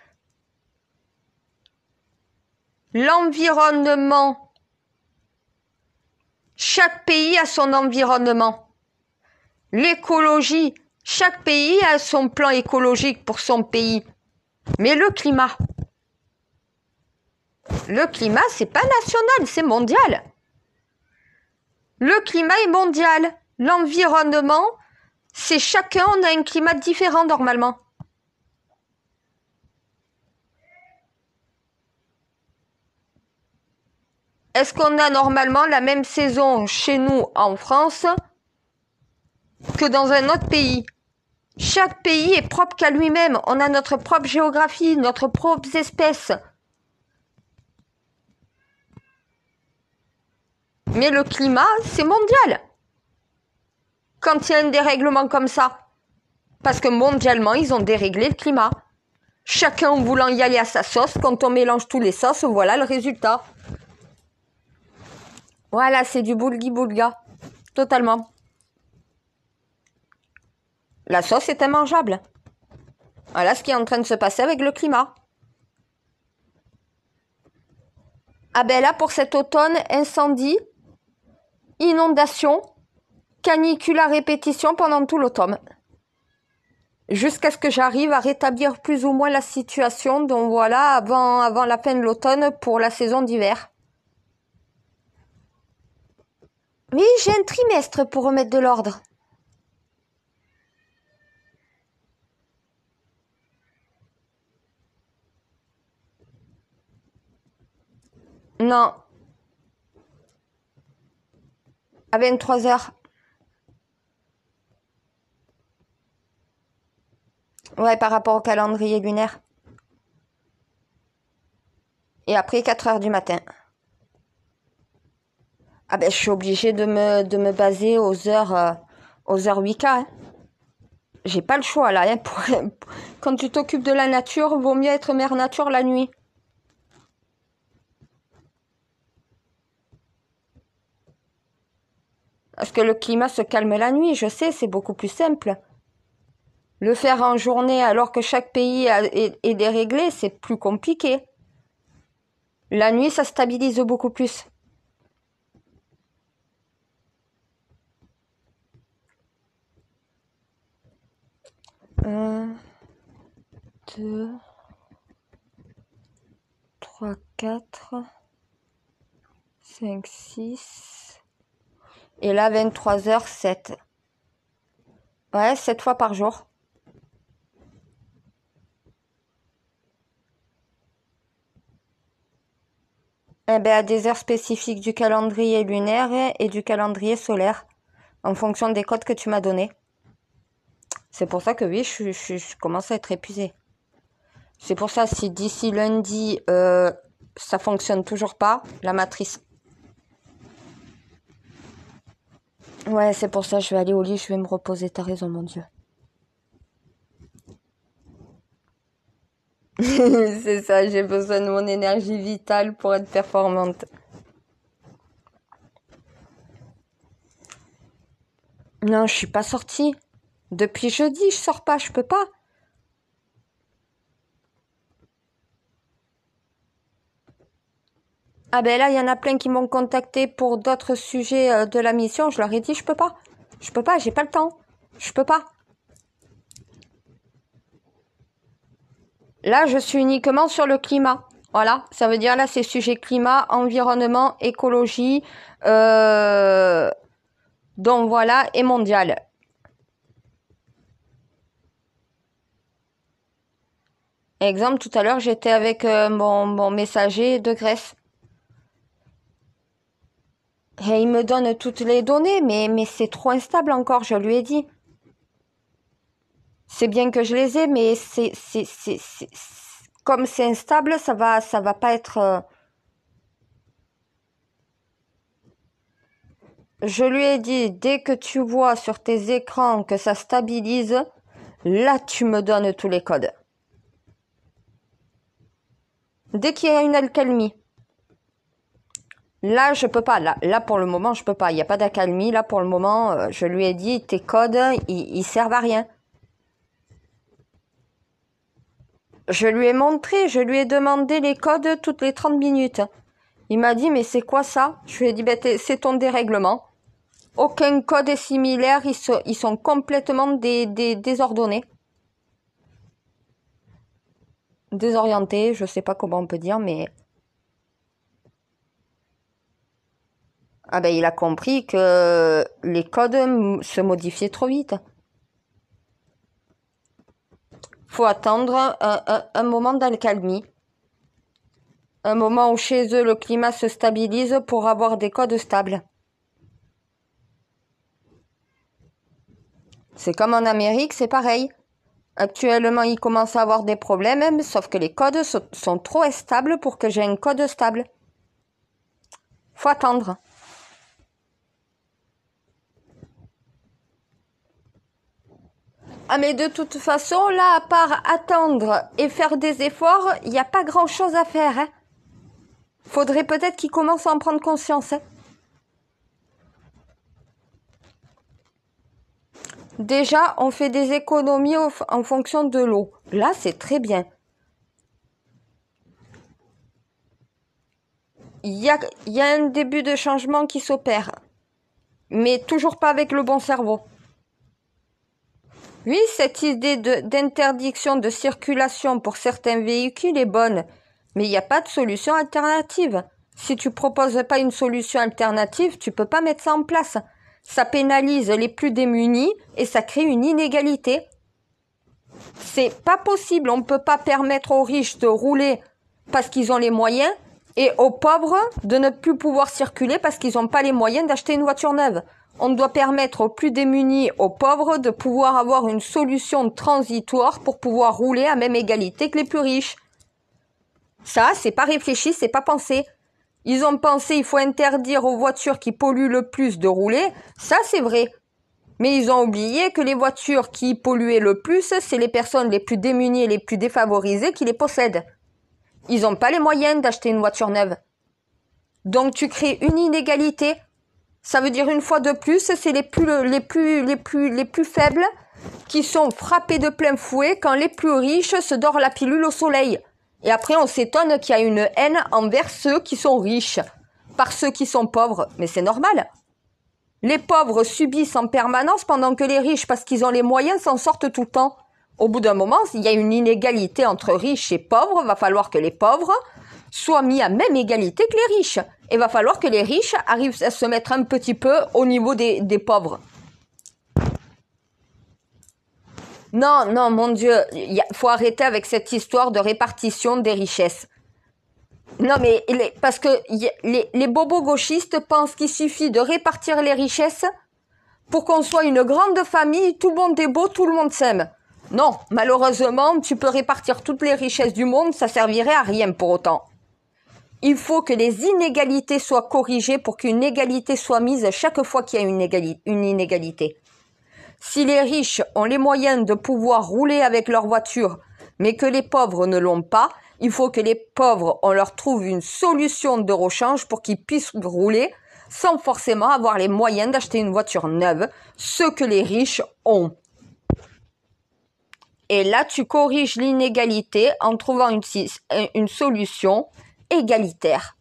L'environnement. Chaque pays a son environnement. L'écologie. Chaque pays a son plan écologique pour son pays. Mais le climat, c'est pas national, c'est mondial. Le climat est mondial. L'environnement, c'est chacun, on a un climat différent normalement. Est-ce qu'on a normalement la même saison chez nous en France que dans un autre pays? Chaque pays est propre qu'à lui-même. On a notre propre géographie, notre propre espèce. Mais le climat, c'est mondial. Quand il y a un dérèglement comme ça. Parce que mondialement, ils ont déréglé le climat. Chacun voulant y aller à sa sauce, quand on mélange tous les sauces, voilà le résultat. Voilà, c'est du boulgui-boulga. Totalement. La sauce est immangeable. Voilà ce qui est en train de se passer avec le climat. Ah ben là, pour cet automne, incendie, inondation, canicule à répétition pendant tout l'automne. Jusqu'à ce que j'arrive à rétablir plus ou moins la situation, donc voilà, avant la fin de l'automne pour la saison d'hiver. Oui, j'ai un trimestre pour remettre de l'ordre. Non, à 23 heures. Ouais, par rapport au calendrier lunaire. Et après 4 heures du matin. Ah ben, je suis obligée de me baser aux heures Wicca, hein. J'ai pas le choix là, hein. Quand tu t'occupes de la nature, vaut mieux être mère nature la nuit. Parce que le climat se calme la nuit, je sais, c'est beaucoup plus simple. Le faire en journée alors que chaque pays est déréglé, c'est plus compliqué. La nuit, ça stabilise beaucoup plus. Un, deux, trois, quatre, cinq, six. Et là, 23 h 7. Ouais, 7 fois par jour. Eh ben, à des heures spécifiques du calendrier lunaire et du calendrier solaire, en fonction des codes que tu m'as donnés. C'est pour ça que oui, je commence à être épuisée. C'est pour ça, si d'ici lundi, ça fonctionne toujours pas, la matrice. Ouais, c'est pour ça, je vais aller au lit, je vais me reposer, t'as raison, mon Dieu. C'est ça, j'ai besoin de mon énergie vitale pour être performante. Non, je suis pas sortie. Depuis jeudi, je sors pas, je peux pas. Ah ben là, il y en a plein qui m'ont contacté pour d'autres sujets de la mission. Je leur ai dit, je peux pas. Je peux pas, j'ai pas le temps. Je peux pas. Là, je suis uniquement sur le climat. Voilà, ça veut dire là, c'est sujet climat, environnement, écologie, donc voilà, et mondial. Exemple, tout à l'heure, j'étais avec mon messager de Grèce. Et il me donne toutes les données, mais c'est trop instable encore, je lui ai dit. C'est bien que je les ai, mais comme c'est instable, ça va pas être. Je lui ai dit, dès que tu vois sur tes écrans que ça stabilise, là tu me donnes tous les codes. Dès qu'il y a une accalmie. Là, je peux pas. Là, pour le moment, je peux pas. Il n'y a pas d'accalmie. Là, pour le moment, je lui ai dit, tes codes, ils servent à rien. Je lui ai montré, je lui ai demandé les codes toutes les 30 minutes. Il m'a dit, mais c'est quoi ça? Je lui ai dit, ben, c'est ton dérèglement. Aucun code est similaire, ils sont complètement désordonnés. Désorientés, je sais pas comment on peut dire, mais... Ah ben, il a compris que les codes se modifiaient trop vite. Faut attendre un moment d'accalmie. Un moment où chez eux le climat se stabilise pour avoir des codes stables. C'est comme en Amérique, c'est pareil. Actuellement, ils commencent à avoir des problèmes, sauf que les codes sont trop instables pour que j'ai un code stable. Faut attendre. Ah mais de toute façon, là, à part attendre et faire des efforts, il n'y a pas grand-chose à faire, hein. Faudrait peut-être qu'ils commencent à en prendre conscience, hein. Déjà, on fait des économies en fonction de l'eau. Là, c'est très bien. Il y a un début de changement qui s'opère, mais toujours pas avec le bon cerveau. Oui, cette idée d'interdiction de circulation pour certains véhicules est bonne, mais il n'y a pas de solution alternative. Si tu proposes pas une solution alternative, tu peux pas mettre ça en place. Ça pénalise les plus démunis et ça crée une inégalité. C'est pas possible. On ne peut pas permettre aux riches de rouler parce qu'ils ont les moyens et aux pauvres de ne plus pouvoir circuler parce qu'ils n'ont pas les moyens d'acheter une voiture neuve. On doit permettre aux plus démunis, aux pauvres, de pouvoir avoir une solution transitoire pour pouvoir rouler à même égalité que les plus riches. Ça, c'est pas réfléchi, c'est pas pensé. Ils ont pensé il faut interdire aux voitures qui polluent le plus de rouler. Ça, c'est vrai. Mais ils ont oublié que les voitures qui polluaient le plus, c'est les personnes les plus démunies et les plus défavorisées qui les possèdent. Ils n'ont pas les moyens d'acheter une voiture neuve. Donc tu crées une inégalité. Ça veut dire une fois de plus, c'est les plus faibles qui sont frappés de plein fouet quand les plus riches se dorent la pilule au soleil. Et après on s'étonne qu'il y a une haine envers ceux qui sont riches, par ceux qui sont pauvres. Mais c'est normal. Les pauvres subissent en permanence pendant que les riches, parce qu'ils ont les moyens, s'en sortent tout le temps. Au bout d'un moment, il y a une inégalité entre riches et pauvres. Il va falloir que les pauvres soient mis à même égalité que les riches. Il va falloir que les riches arrivent à se mettre un petit peu au niveau des pauvres. Non, non, mon Dieu, faut arrêter avec cette histoire de répartition des richesses. Non, mais parce que les bobos gauchistes pensent qu'il suffit de répartir les richesses pour qu'on soit une grande famille, tout le monde est beau, tout le monde s'aime. Non, malheureusement, tu peux répartir toutes les richesses du monde, ça servirait à rien pour autant. Il faut que les inégalités soient corrigées pour qu'une égalité soit mise chaque fois qu'il y a une inégalité. Si les riches ont les moyens de pouvoir rouler avec leur voiture, mais que les pauvres ne l'ont pas, il faut que les pauvres, on leur trouve une solution de rechange pour qu'ils puissent rouler sans forcément avoir les moyens d'acheter une voiture neuve, ce que les riches ont. Et là, tu corriges l'inégalité en trouvant une solution égalitaire.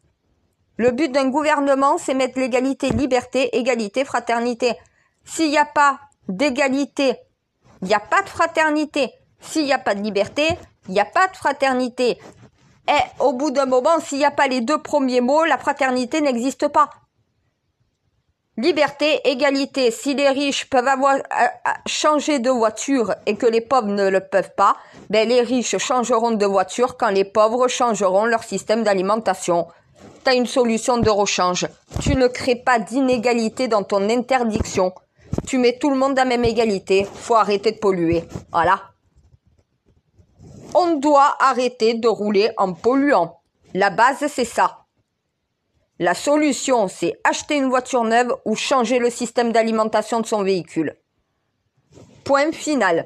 Le but d'un gouvernement, c'est mettre l'égalité, liberté, égalité, fraternité. S'il n'y a pas d'égalité, il n'y a pas de fraternité. S'il n'y a pas de liberté, il n'y a pas de fraternité. Et au bout d'un moment, s'il n'y a pas les deux premiers mots, la fraternité n'existe pas. Liberté, égalité. Si les riches peuvent changer de voiture et que les pauvres ne le peuvent pas, ben les riches changeront de voiture quand les pauvres changeront leur système d'alimentation. Tu as une solution de rechange. Tu ne crées pas d'inégalité dans ton interdiction. Tu mets tout le monde à même égalité. Faut arrêter de polluer. Voilà. On doit arrêter de rouler en polluant. La base, c'est ça. La solution, c'est acheter une voiture neuve ou changer le système d'alimentation de son véhicule. Point final.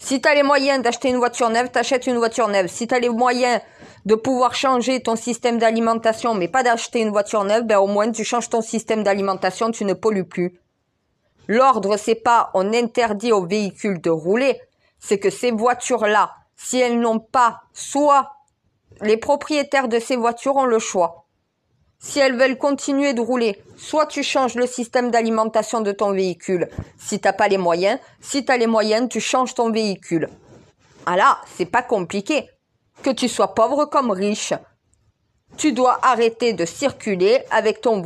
Si tu as les moyens d'acheter une voiture neuve, t'achètes une voiture neuve. Si tu as les moyens de pouvoir changer ton système d'alimentation, mais pas d'acheter une voiture neuve, ben au moins tu changes ton système d'alimentation, tu ne pollues plus. L'ordre, c'est pas on interdit aux véhicules de rouler, c'est que ces voitures-là, si elles n'ont pas, soit les propriétaires de ces voitures ont le choix. Si elles veulent continuer de rouler, soit tu changes le système d'alimentation de ton véhicule, si t'as pas les moyens. Si tu as les moyens, tu changes ton véhicule. Voilà, c'est pas compliqué. Que tu sois pauvre comme riche. Tu dois arrêter de circuler avec ton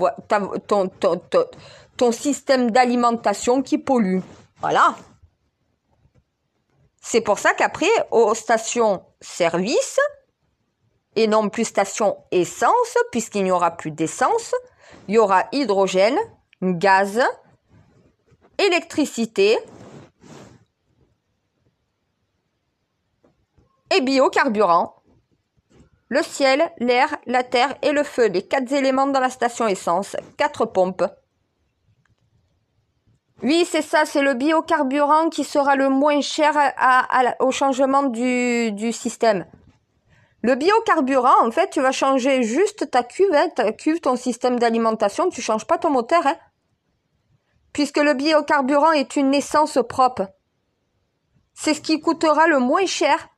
système d'alimentation qui pollue. Voilà. C'est pour ça qu'après, aux stations-service, et non plus station essence, puisqu'il n'y aura plus d'essence, il y aura hydrogène, gaz, électricité et biocarburant. Le ciel, l'air, la terre et le feu, les 4 éléments dans la station essence, 4 pompes. Oui, c'est ça, c'est le biocarburant qui sera le moins cher au changement du système. Le biocarburant, en fait, tu vas changer juste ta cuve, ton système d'alimentation, tu changes pas ton moteur, hein, puisque le biocarburant est une essence propre. C'est ce qui coûtera le moins cher,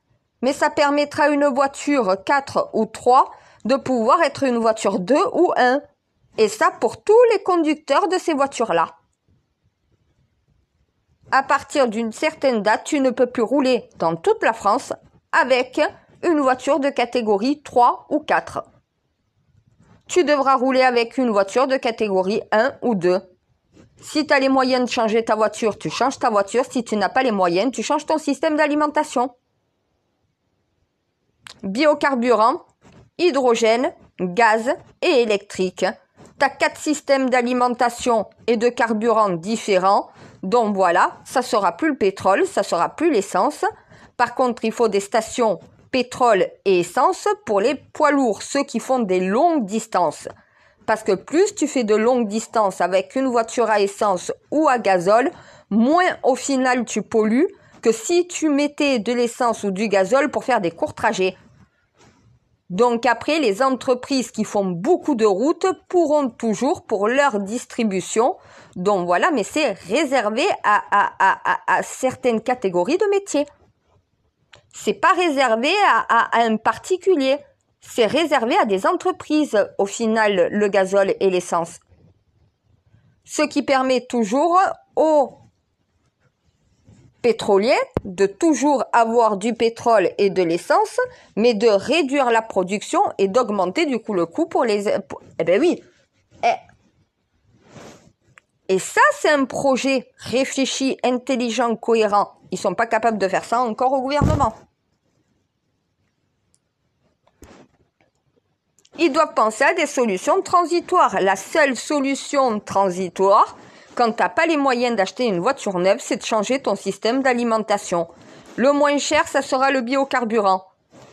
mais ça permettra à une voiture 4 ou 3 de pouvoir être une voiture 2 ou 1. Et ça pour tous les conducteurs de ces voitures-là. À partir d'une certaine date, tu ne peux plus rouler dans toute la France avec une voiture de catégorie 3 ou 4. tu devras rouler avec une voiture de catégorie 1 ou 2. Si tu as les moyens de changer ta voiture, tu changes ta voiture. Si tu n'as pas les moyens, tu changes ton système d'alimentation. Biocarburant, hydrogène, gaz et électrique. Tu as 4 systèmes d'alimentation et de carburant différents. Donc voilà, ça sera plus le pétrole, ça sera plus l'essence. Par contre, il faut des stations pétrole et essence pour les poids lourds, ceux qui font des longues distances. Parce que plus tu fais de longues distances avec une voiture à essence ou à gazole, moins au final tu pollues que si tu mettais de l'essence ou du gazole pour faire des courts trajets. Donc après, les entreprises qui font beaucoup de routes pourront toujours pour leur distribution. Donc voilà, mais c'est réservé à certaines catégories de métiers. C'est pas réservé à un particulier. C'est réservé à des entreprises, au final, le gazole et l'essence. Ce qui permet toujours aux pétroliers de toujours avoir du pétrole et de l'essence, mais de réduire la production et d'augmenter du coup le coût pour les... Eh ben oui. Et ça, c'est un projet réfléchi, intelligent, cohérent. Ils sont pas capables de faire ça encore au gouvernement. Ils doivent penser à des solutions transitoires. La seule solution transitoire, quand tu n'as pas les moyens d'acheter une voiture neuve, c'est de changer ton système d'alimentation. Le moins cher, ça sera le biocarburant.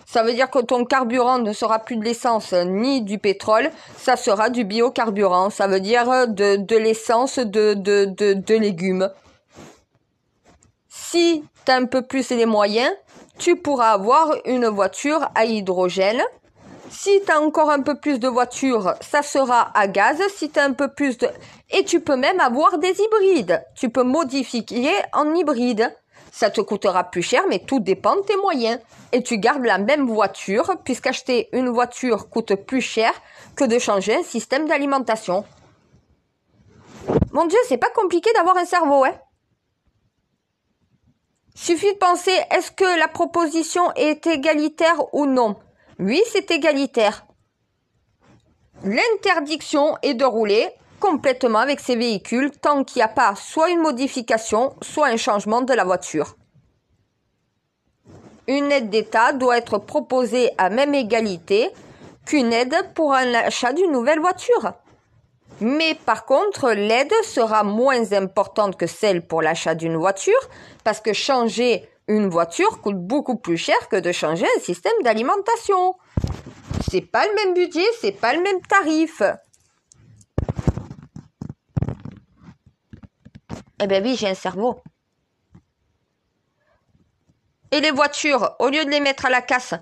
Ça veut dire que ton carburant ne sera plus de l'essence ni du pétrole, ça sera du biocarburant. Ça veut dire de l'essence de légumes. Si tu as un peu plus les moyens, tu pourras avoir une voiture à hydrogène. Si tu as encore un peu plus de voitures, ça sera à gaz. Si tu as un peu plus de... Et tu peux même avoir des hybrides. Tu peux modifier en hybride. Ça te coûtera plus cher, mais tout dépend de tes moyens. Et tu gardes la même voiture, puisqu'acheter une voiture coûte plus cher que de changer un système d'alimentation. Mon Dieu, c'est pas compliqué d'avoir un cerveau, hein? Suffit de penser, est-ce que la proposition est égalitaire ou non? Oui, c'est égalitaire. L'interdiction est de rouler complètement avec ces véhicules tant qu'il n'y a pas soit une modification, soit un changement de la voiture. Une aide d'État doit être proposée à même égalité qu'une aide pour l'achat d'une nouvelle voiture. Mais par contre, l'aide sera moins importante que celle pour l'achat d'une voiture parce que changer une voiture coûte beaucoup plus cher que de changer un système d'alimentation. C'est pas le même budget, c'est pas le même tarif. Eh ben oui, j'ai un cerveau. Et les voitures, au lieu de les mettre à la casse,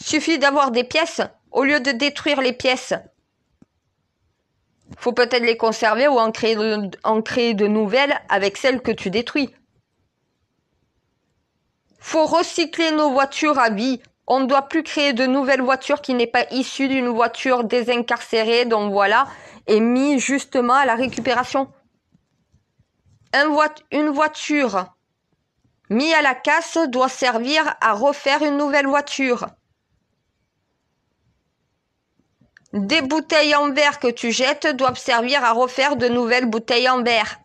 suffit d'avoir des pièces au lieu de détruire les pièces. Faut peut-être les conserver ou en créer de nouvelles avec celles que tu détruis. Faut recycler nos voitures à vie. On ne doit plus créer de nouvelles voitures qui n'est pas issue d'une voiture désincarcérée, donc voilà, et mis justement à la récupération. Une voiture mise à la casse doit servir à refaire une nouvelle voiture. Des bouteilles en verre que tu jettes doivent servir à refaire de nouvelles bouteilles en verre.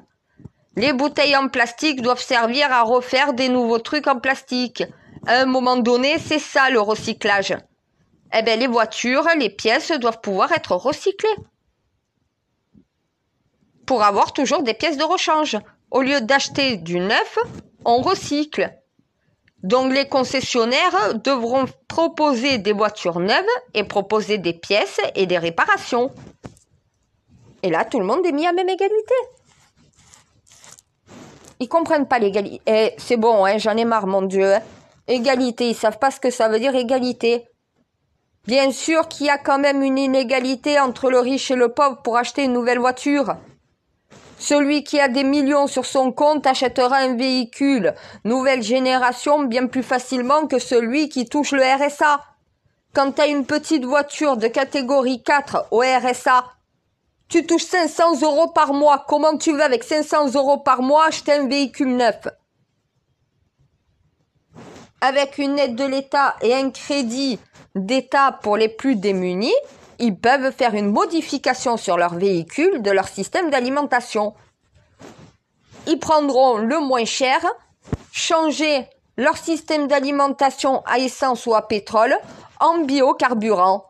Les bouteilles en plastique doivent servir à refaire des nouveaux trucs en plastique. À un moment donné, c'est ça le recyclage. Eh bien, les voitures, les pièces doivent pouvoir être recyclées. Pour avoir toujours des pièces de rechange. Au lieu d'acheter du neuf, on recycle. Donc, les concessionnaires devront proposer des voitures neuves et proposer des pièces et des réparations. Et là, tout le monde est mis à même égalité. Ils comprennent pas l'égalité. Eh, c'est bon, hein, j'en ai marre, mon Dieu. Hein. Égalité, ils savent pas ce que ça veut dire égalité. Bien sûr qu'il y a quand même une inégalité entre le riche et le pauvre pour acheter une nouvelle voiture. Celui qui a des millions sur son compte achètera un véhicule nouvelle génération bien plus facilement que celui qui touche le RSA. Quand tu as une petite voiture de catégorie 4 au RSA, tu touches 500 € par mois. Comment tu veux avec 500 € par mois acheter un véhicule neuf? Avec une aide de l'État et un crédit d'État pour les plus démunis, ils peuvent faire une modification sur leur véhicule de leur système d'alimentation. Ils prendront le moins cher, changer leur système d'alimentation à essence ou à pétrole en biocarburant.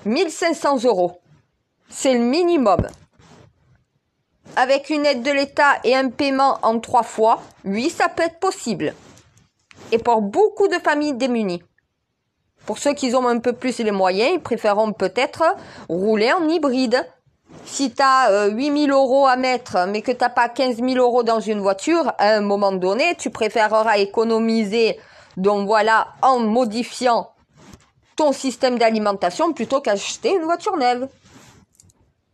1 500 €. C'est le minimum. Avec une aide de l'État et un paiement en 3 fois, oui, ça peut être possible. Et pour beaucoup de familles démunies. Pour ceux qui ont un peu plus les moyens, ils préféreront peut-être rouler en hybride. Si tu as 8 000 € à mettre, mais que tu n'as pas 15 000 € dans une voiture, à un moment donné, tu préféreras économiser, donc voilà, en modifiant ton système d'alimentation plutôt qu'acheter une voiture neuve.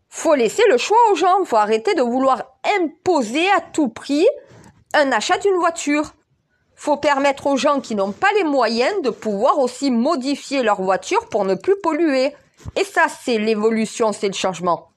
Faut laisser le choix aux gens, faut arrêter de vouloir imposer à tout prix un achat d'une voiture. Faut permettre aux gens qui n'ont pas les moyens de pouvoir aussi modifier leur voiture pour ne plus polluer. Et ça, c'est l'évolution, c'est le changement.